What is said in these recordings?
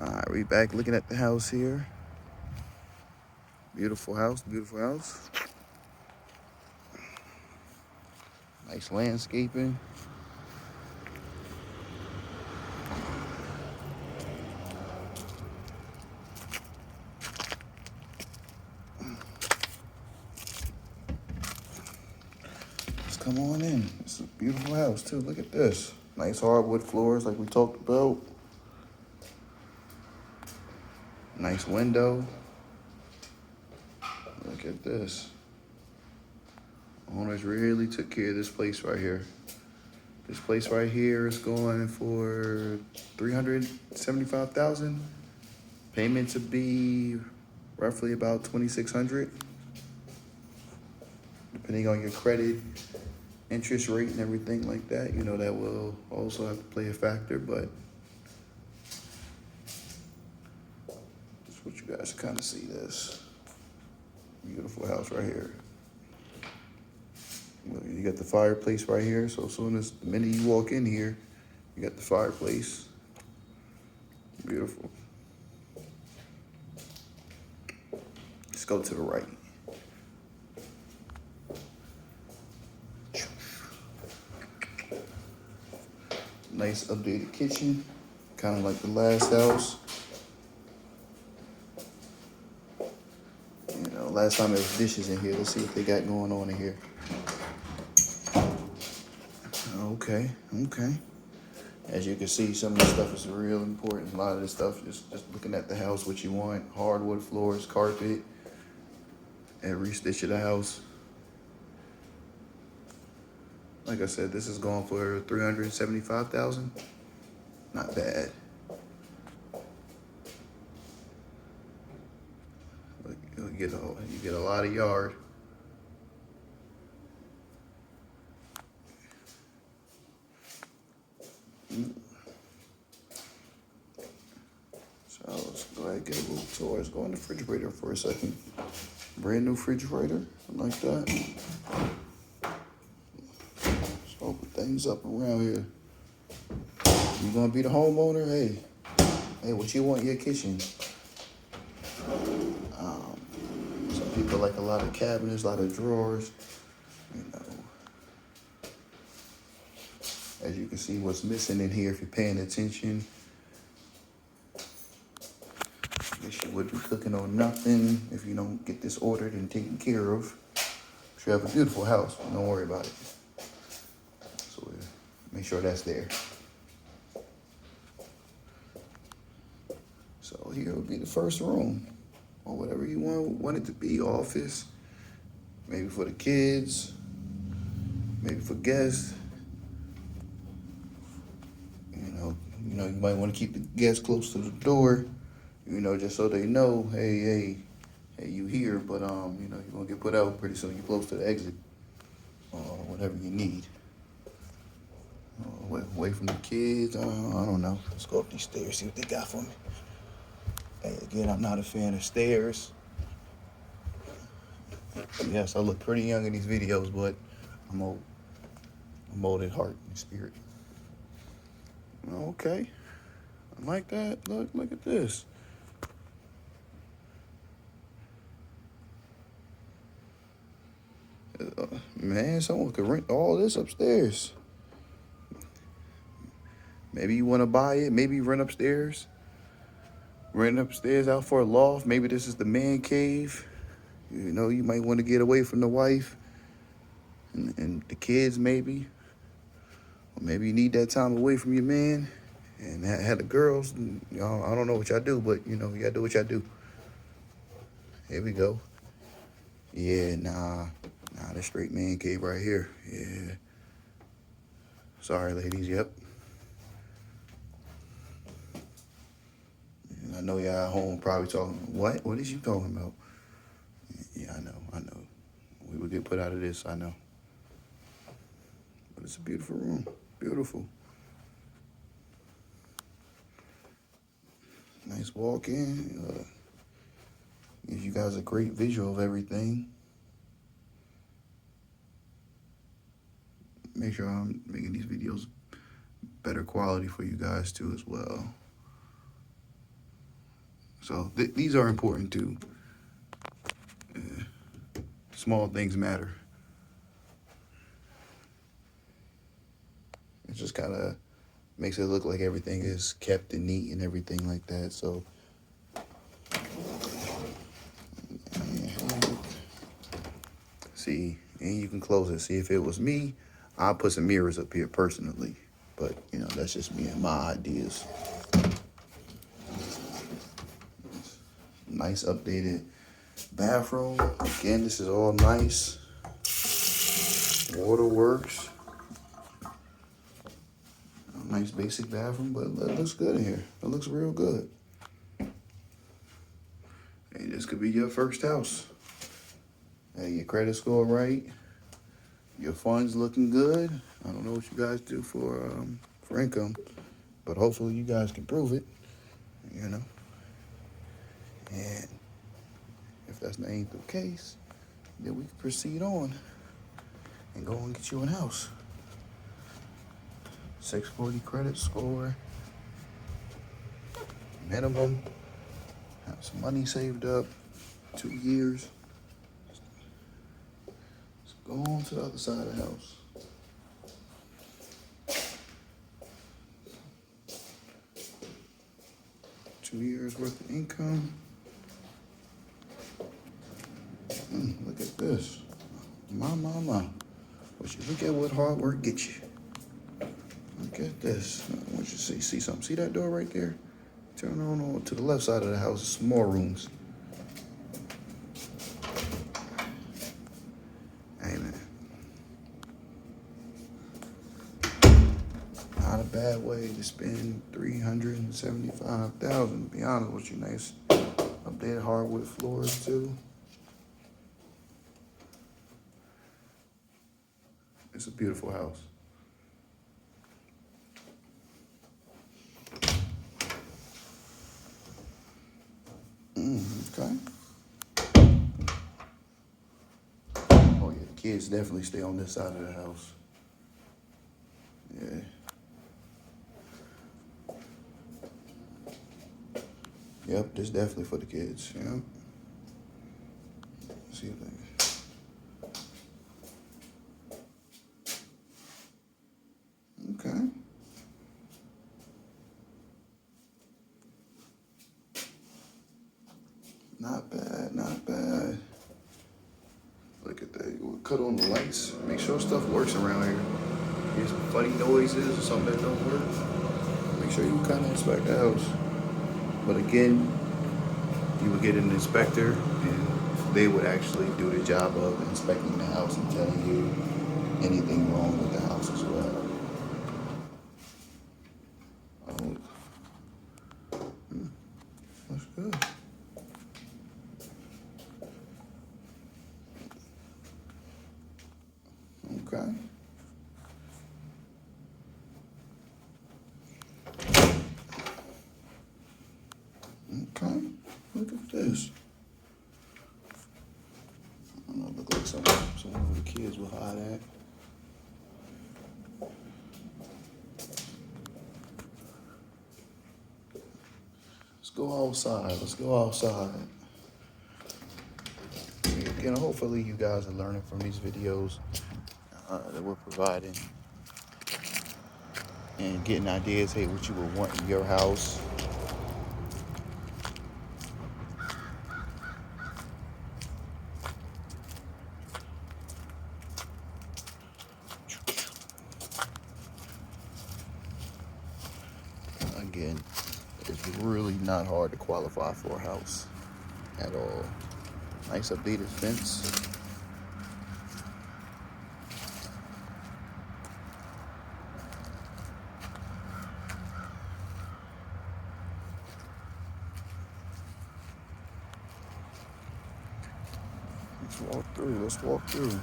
All right, we back looking at the house here. Beautiful house, beautiful house. Nice landscaping. Just come on in. It's a beautiful house too. Look at this. Nice hardwood floors like we talked about. Nice window. Look at this. Owners really took care of this place right here. This place right here is going for $375,000. Payment to be roughly about $2,600, depending on your credit, interest rate, and everything like that. You know that will also have to play a factor, but just want you guys to kind of see this beautiful house right here. You got the fireplace right here, so as soon as the minute you walk in here, you got the fireplace. Beautiful. Let's go to the right. Nice updated kitchen, kind of like the last house. You know, last time there was dishes in here. Let's see what they got going on in here. Okay. As you can see, some of this stuff is real important. A lot of this stuff, just looking at the house, what you want. Hardwood floors, carpet, every stitch of the house. Like I said, this is going for $375,000. Not bad. You get a lot of yard. So let's go ahead and get a little tour. Let's go in the refrigerator for a second. Brand new refrigerator, like that. Let's open things up around here. You gonna be the homeowner? Hey, what you want in your kitchen? Some people like a lot of cabinets, a lot of drawers. You know, as you can see, what's missing in here if you're paying attention. Guess you would be cooking on nothing if you don't get this ordered and taken care of. But you have a beautiful house. Don't worry about it. So make sure that's there. So here will be the first room, or whatever you want it to be. Office, maybe for the kids, maybe for guests. You know, you might want to keep the guests close to the door. You know, just so they know, hey, you here, but you know, you're gonna get put out pretty soon. You're close to the exit, whatever you need. Away from the kids. I don't know. Let's go up these stairs, see what they got for me. Hey, again, I'm not a fan of stairs. Yes, I look pretty young in these videos, but I'm old. I'm old at heart and spirit. Okay, I like that. Look at this. Man, someone could rent all this upstairs. Maybe you want to buy it. Maybe rent upstairs. Rent upstairs out for a loft. Maybe this is the man cave. You know, you might want to get away from the wife and the kids, maybe. Or maybe you need that time away from your man and have the girls. You know, I don't know what y'all do, but, you know, you got to do what y'all do. Here we go. Yeah, nah, the straight man cave right here. Yeah. Sorry, ladies, yep. And I know y'all at home probably talking, what? What is you talking about? Yeah, I know. We would get put out of this, I know. But it's a beautiful room. Beautiful. Nice walk-in. Gives you guys a great visual of everything. Make sure I'm making these videos better quality for you guys too as well. So these are important too. Small things matter. It just kind of makes it look like everything is kept and neat and everything like that. So, see, and you can close it. See, if it was me, I'll put some mirrors up here personally. But, you know, that's just me and my ideas. Nice updated bathroom. Again, this is all nice. Waterworks. Nice basic bathroom, but it looks good in here. It looks real good. Hey, this could be your first house. Hey, your credit score right. Your funds looking good. I don't know what you guys do for income, but hopefully you guys can prove it, you know. And if that's not ain't the case, then we can proceed on and go and get you a house. 640 credit score, minimum. Have some money saved up, 2 years. Let's go on to the other side of the house. Two years worth of income. Look at this. My. Would you look at what hard work gets you? Look at this. I want you to see something. See that door right there? Turn on to the left side of the house. Some more rooms. Hey, man. Not a bad way to spend $375,000. To be honest with you, nice updated hardwood floors too. It's a beautiful house. Okay. Oh yeah, the kids definitely stay on this side of the house. Yeah. Yep, this definitely for the kids. Yep. See if they. Okay. Not bad, not bad. Look at that. We'll cut on the lights. Make sure stuff works around here. Hear some funny noises or something that don't work. Make sure you kind of inspect the house. But again, you would get an inspector and they would actually do the job of inspecting the house and telling you anything wrong with the house as well. Oh, that's good. Okay. Okay. Look at this. I don't know, look like somewhere where the kids will hide at. Let's go outside. Let's go outside. Again, hopefully you guys are learning from these videos that we're providing and getting ideas, hey, what you would want in your house. Again, it's really not hard to qualify for a house at all. Nice updated fence. Let's walk through.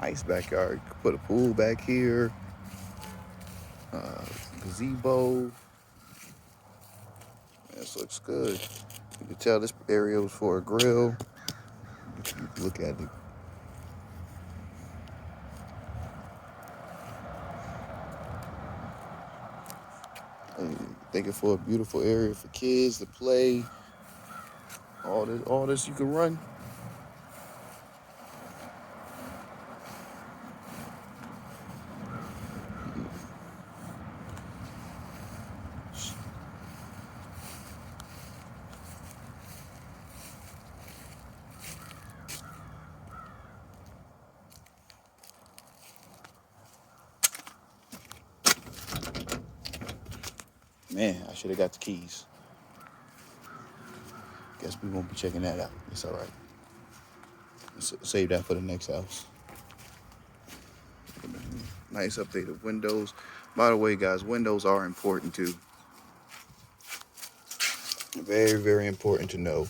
Nice backyard. You could put a pool back here. Gazebo. This looks good. You can tell this area was for a grill. You can look at it. Thinking for a beautiful area for kids to play. All this you can run. Man, I should have got the keys. Guess we won't be checking that out. It's all right. Save that for the next house. Nice updated windows. By the way, guys, windows are important too. Very, very important to know.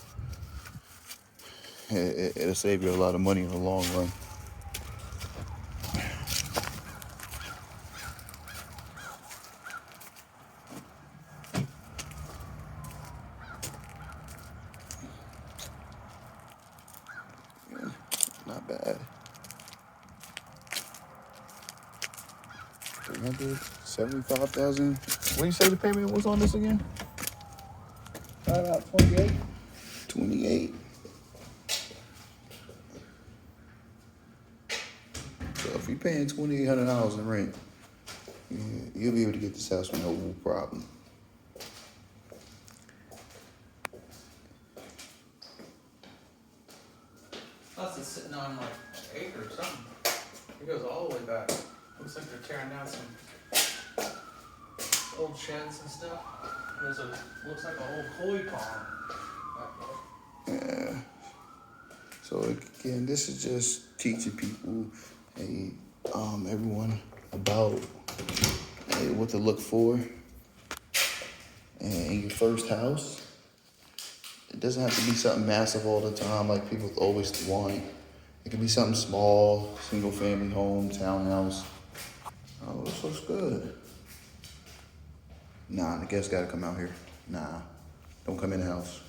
It'll save you a lot of money in the long run. Yeah, not bad. 375,000. What do you say the payment was on this again? About 28. 28. So if you're paying $2,800 in rent, you'll be able to get this house with no problem. Plus, it's sitting on like an acre or something. It goes all the way back. Looks like they're tearing down some old sheds and stuff. Looks like an old koi pond back there. Yeah. So again, this is just teaching people, hey, everyone about what to look for in your first house. It doesn't have to be something massive all the time like people always want. It can be something small, single family home, townhouse. Oh, this looks good. Nah, the guests gotta come out here. Nah, don't come in the house.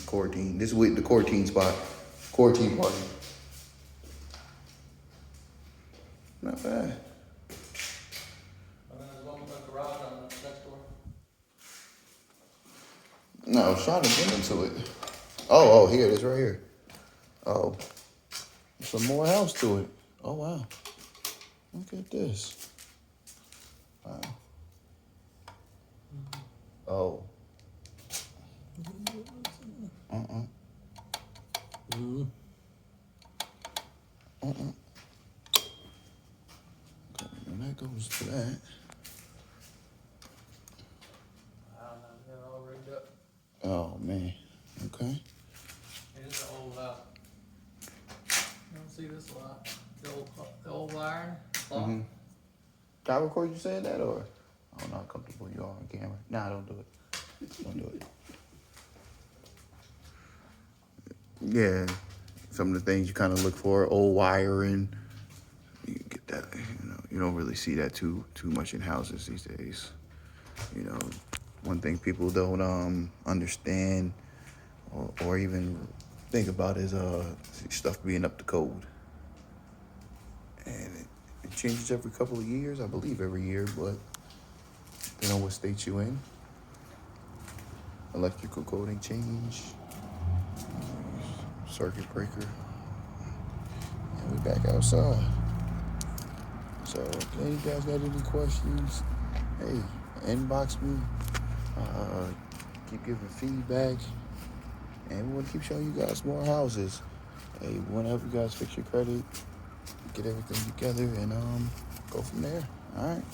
Quarantine. This is the quarantine spot. Quarantine party. Not bad. And then there's one with a garage on the next door. No, I was trying to get into it. Oh, here it is right here. Oh, some more house to it. Oh, wow. Look at this. Wow. Oh. Okay, and that goes to that. I don't know, they're all rigged up. Oh, man. Okay. It is an old, you don't see this lot, the old iron clock. Mm-hmm. Can I record you saying that, or? I don't know how comfortable you are on camera. Nah, don't do it. Don't do it. Yeah, some of the things you kind of look for, old wiring. You get that, you don't really see that too much in houses these days. One thing people don't understand or even think about is stuff being up to code. And it changes every couple of years, I believe every year, but depending on what state you in. Electrical coding change. Circuit breaker. And we back outside. So, if you guys got any questions, hey, inbox me. Keep giving feedback. And we want to keep showing you guys more houses. Hey, we want to help you guys fix your credit, get everything together, and go from there. All right.